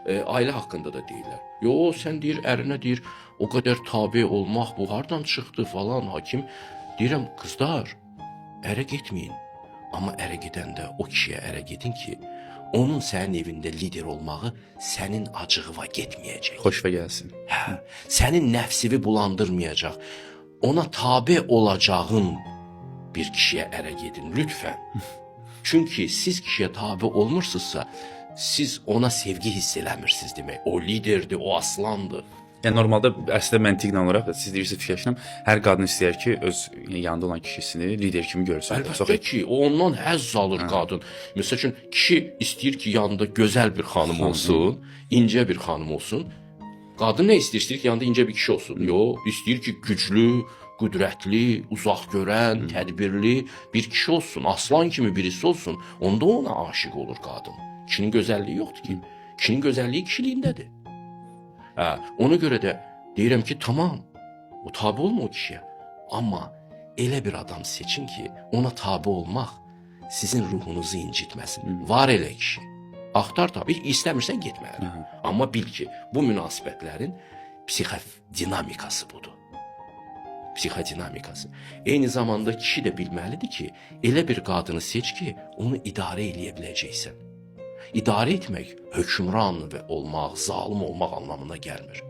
ailə haqqında da deyirlər. Yo, sən deyir ərinə deyir, o qədər tabe olmaq bu hardan çıxdı falan hakim. Deyirəm, qızlar, ərə getməyin. Amma ərə gedəndə o kişiyə ərə gedin ki, onun sənin evində lider olmağı sənin acığına getməyəcək. Xoşuna gəlsin. Hə, sənin nəfsini bulandırmayacaq. Ona tabe olacağın bir kişiyə ərə gedin, lütfən. Çünki siz kişiyə tabe olmursunuzsa, siz ona sevgi hiss eləmirsiniz demək. O liderdir, o aslandır. Yəni normalda əslində məntiqlə olaraq siz deyirsiniz fikirləşirəm, hər qadın istəyir ki, öz yanında olan kişisini lider kimi görsün. Əlbəttə ki, o ondan həzz alır qadın. Məsəl üçün kişi istəyir ki, yanında gözəl bir xanım olsun, incə bir xanım olsun. Qadın nə istəyir? İstəyir ki, yanında incə bir kişi olsun. Yox, istəyir ki, güclü, qüdrətli, uzaq görən, tədbirli bir kişi olsun, aslan kimi birisi olsun. Onda ona aşiq olur qadın. Kişinin gözəlliyi yoxdur ki. Kişinin gözəlliyi kişiliyindədir. Hə, ona görə də deyirəm ki, tamam, o tabe olma o kişiyə. Amma elə bir adam seçin ki, ona tabe olmaq sizin ruhunuzu incitməsin. Var elə kişi. Axtar tabii, istəmirsən getməli. Amma bil ki, bu münasibətlərin psixodinamikası budur. Psixodinamikası. Eyni zamanda kişi də bilməlidir ki, elə bir qadını seç ki, onu idarə eləyə biləcəksən. İdarə etmək hökmran olmaq, zalim olmaq anlamına gəlmir.